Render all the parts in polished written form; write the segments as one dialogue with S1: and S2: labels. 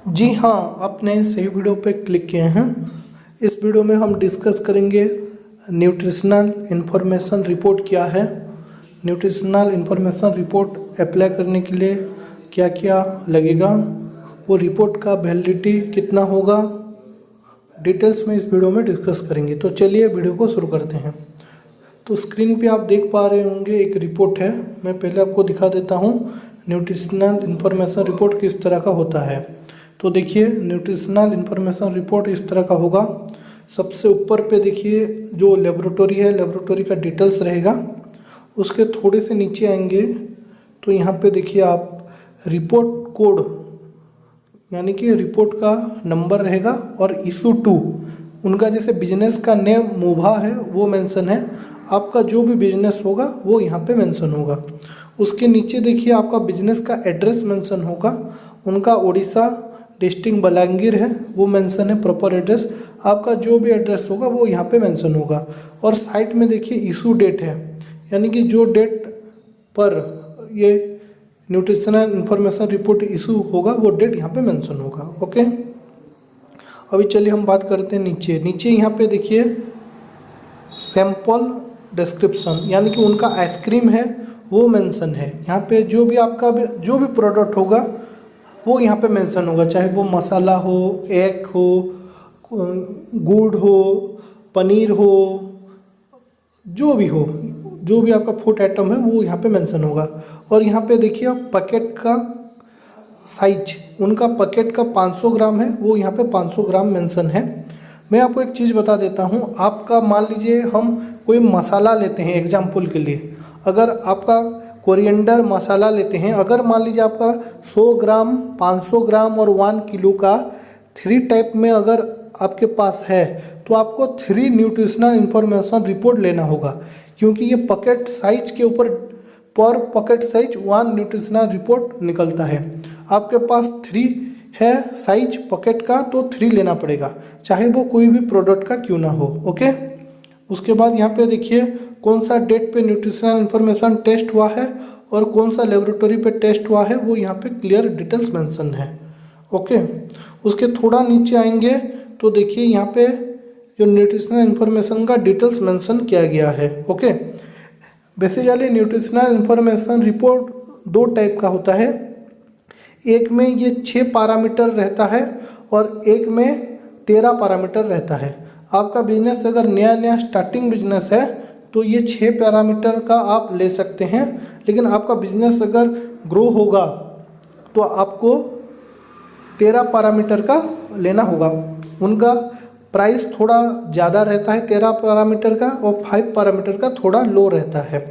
S1: जी हाँ, आपने सही वीडियो पे क्लिक किए हैं। इस वीडियो में हम डिस्कस करेंगे न्यूट्रिशनल इन्फॉर्मेशन रिपोर्ट क्या है, न्यूट्रिशनल इन्फॉर्मेशन रिपोर्ट अप्लाई करने के लिए क्या क्या लगेगा, वो रिपोर्ट का वैलिडिटी कितना होगा, डिटेल्स में इस वीडियो में डिस्कस करेंगे। तो चलिए वीडियो को शुरू करते हैं। तो स्क्रीन पे आप देख पा रहे होंगे एक रिपोर्ट है। मैं पहले आपको दिखा देता हूँ न्यूट्रिशनल इन्फॉर्मेशन रिपोर्ट किस तरह का होता है। तो देखिए न्यूट्रिशनल इन्फॉर्मेशन रिपोर्ट इस तरह का होगा। सबसे ऊपर पे देखिए जो लेबोरेटरी है, लेबोरेटरी का डिटेल्स रहेगा। उसके थोड़े से नीचे आएंगे तो यहाँ पे देखिए आप रिपोर्ट कोड यानी कि रिपोर्ट का नंबर रहेगा और इशू टू उनका जैसे बिजनेस का नेम मोभा है वो मेंशन है। आपका जो भी बिजनेस होगा वो यहाँ पे मेंशन होगा। उसके नीचे देखिए आपका बिजनेस का एड्रेस मेंशन होगा। उनका उड़ीसा डिस्ट्रिक्ट बलांगीर है वो मेंशन है प्रॉपर एड्रेस। आपका जो भी एड्रेस होगा वो यहाँ पे मेंशन होगा। और साइड में देखिए इशू डेट है, यानी कि जो डेट पर ये न्यूट्रिशनल इन्फॉर्मेशन रिपोर्ट इशू होगा वो डेट यहाँ पे मेंशन होगा। ओके, अभी चलिए हम बात करते हैं नीचे यहाँ पे देखिए सैंपल डिस्क्रिप्शन, यानी कि उनका आइसक्रीम है वो मेंशन है। यहाँ पे जो भी आपका जो भी प्रोडक्ट होगा वो यहाँ पे मेंशन होगा, चाहे वो मसाला हो, एग हो, गुड़ हो, पनीर हो, जो भी हो, जो भी आपका फूड आइटम है वो यहाँ पे मेंशन होगा। और यहाँ पे देखिए आप पैकेट का साइज, उनका पैकेट का 500 ग्राम है वो यहाँ पे 500 ग्राम मेंशन है। मैं आपको एक चीज़ बता देता हूँ, आपका मान लीजिए हम कोई मसाला लेते हैं एग्जाम्पल के लिए, अगर आपका कोरिएंडर मसाला लेते हैं, अगर मान लीजिए आपका 100 ग्राम, 500 ग्राम और 1 किलो का 3 टाइप में अगर आपके पास है तो आपको 3 न्यूट्रिशनल इन्फॉर्मेशन रिपोर्ट लेना होगा, क्योंकि ये पैकेट साइज के ऊपर पर पैकेट साइज 1 न्यूट्रिशनल रिपोर्ट निकलता है। आपके पास 3 है साइज पैकेट का तो 3 लेना पड़ेगा, चाहे वो कोई भी प्रोडक्ट का क्यों ना हो। ओके, उसके बाद यहाँ पे देखिए कौन सा डेट पे न्यूट्रिशनल इन्फॉर्मेशन टेस्ट हुआ है और कौन सा लेबोरेटरी पे टेस्ट हुआ है वो यहाँ पे क्लियर डिटेल्स मेंशन है। ओके, उसके थोड़ा नीचे आएंगे तो देखिए यहाँ पे जो न्यूट्रिशनल इन्फॉर्मेशन का डिटेल्स मेंशन किया गया है। Okay, basically nutritional information report 2 type का होता है। एक में ये 6 पैरामीटर रहता है और एक में 13 पैरामीटर रहता है। आपका बिजनेस अगर नया स्टार्टिंग बिजनेस है तो ये 6 पैरामीटर का आप ले सकते हैं, लेकिन आपका बिजनेस अगर ग्रो होगा तो आपको 13 पैरामीटर का लेना होगा। उनका प्राइस थोड़ा ज़्यादा रहता है 13 पैरामीटर का और 5 पैरामीटर का थोड़ा लो रहता है।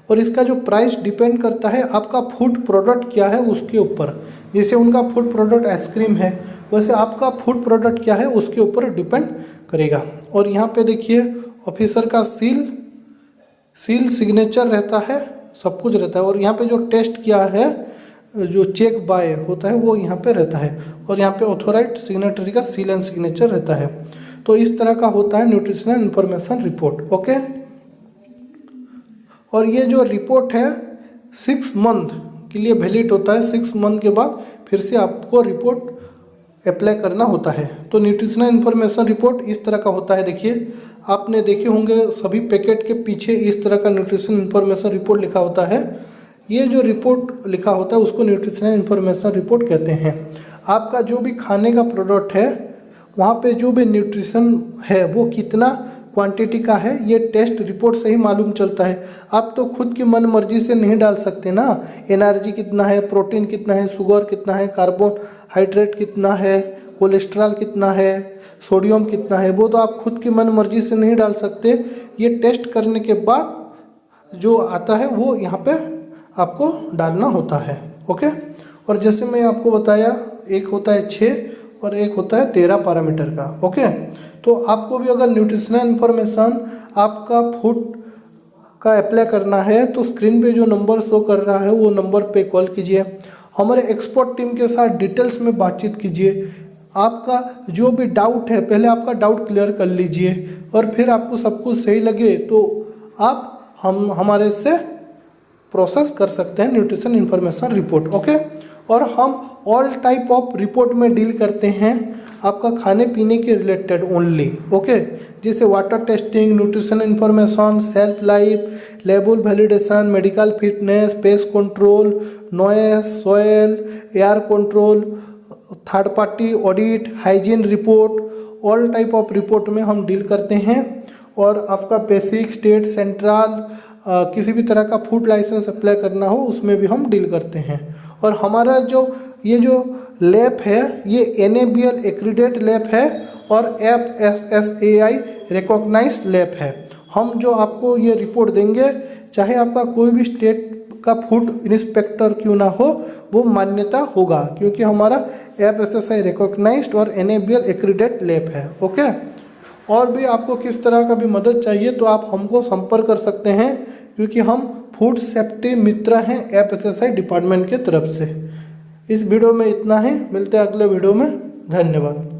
S1: और इसका जो प्राइस डिपेंड करता है आपका फूड प्रोडक्ट क्या है उसके ऊपर। जैसे उनका फूड प्रोडक्ट आइसक्रीम है, वैसे आपका फूड प्रोडक्ट क्या है उसके ऊपर डिपेंड करेगा। और यहाँ पे देखिए ऑफिसर का सील सिग्नेचर रहता है, सब कुछ रहता है। और यहाँ पे जो टेस्ट किया है, जो चेक बाय होता है वो यहाँ पे रहता है। और यहाँ पे ऑथोराइज्ड सिग्नेटरी का सील एंड सिग्नेचर रहता है। तो इस तरह का होता है न्यूट्रिशनल इन्फॉर्मेशन रिपोर्ट। ओके, और ये जो रिपोर्ट है 6 मंथ के लिए वैलिड होता है। 6 मंथ के बाद फिर से आपको रिपोर्ट अप्लाई करना होता है। तो न्यूट्रिशनल इन्फॉर्मेशन रिपोर्ट इस तरह का होता है। देखिए आपने देखे होंगे सभी पैकेट के पीछे इस तरह का न्यूट्रिशनल इन्फॉर्मेशन रिपोर्ट लिखा होता है। ये जो रिपोर्ट लिखा होता है उसको न्यूट्रिशनल इन्फॉर्मेशन रिपोर्ट कहते हैं। आपका जो भी खाने का प्रोडक्ट है वहाँ पे जो भी न्यूट्रिशन है वो कितना क्वांटिटी का है ये टेस्ट रिपोर्ट से ही मालूम चलता है। आप तो खुद की मन मर्जी से नहीं डाल सकते ना, एनर्जी कितना है, प्रोटीन कितना है, शुगर कितना है, कार्बोहाइड्रेट कितना है, कोलेस्ट्रॉल कितना है, सोडियम कितना है, वो तो आप खुद की मन मर्जी से नहीं डाल सकते। ये टेस्ट करने के बाद जो आता है वो यहाँ पे आपको डालना होता है। ओके, और जैसे मैं आपको बताया एक होता है 6 और एक होता है 13 पैरामीटर का। ओके, तो आपको भी अगर न्यूट्रिशनल इन्फॉर्मेशन आपका फूड का अप्लाई करना है तो स्क्रीन पे जो नंबर शो कर रहा है वो नंबर पे कॉल कीजिए, हमारे एक्सपर्ट टीम के साथ डिटेल्स में बातचीत कीजिए। आपका जो भी डाउट है पहले आपका डाउट क्लियर कर लीजिए और फिर आपको सब कुछ सही लगे तो आप हमारे से प्रोसेस कर सकते हैं न्यूट्रिशन इन्फॉर्मेशन रिपोर्ट। ओके, और हम ऑल टाइप ऑफ रिपोर्ट में डील करते हैं आपका खाने पीने के रिलेटेड ओनली। ओके, जैसे water testing, nutrition information, self life, label validation, medical fitness, pest control, noise, soil, air control, third party audit, hygiene report, all type of report में हम डील करते हैं। और आपका बेसिक, स्टेट, सेंट्रल, किसी भी तरह का फूड लाइसेंस अप्लाई करना हो उसमें भी हम डील करते हैं। और हमारा ये जो लैब है ये NABL एक्रीडेट लैब है और FSSAI रिकॉग्नाइज्ड लैब है। हम जो आपको ये रिपोर्ट देंगे, चाहे आपका कोई भी स्टेट का फूड इंस्पेक्टर क्यों ना हो, वो मान्यता होगा, क्योंकि हमारा FSSAI रिकॉग्नाइज्ड और NABL एक्रीडेट लैब है। ओके, और भी आपको किस तरह का भी मदद चाहिए तो आप हमको संपर्क कर सकते हैं, क्योंकि हम फूड सेफ्टी मित्र हैं FSSAI डिपार्टमेंट के तरफ से। इस वीडियो में इतना ही, मिलते हैं अगले वीडियो में। धन्यवाद।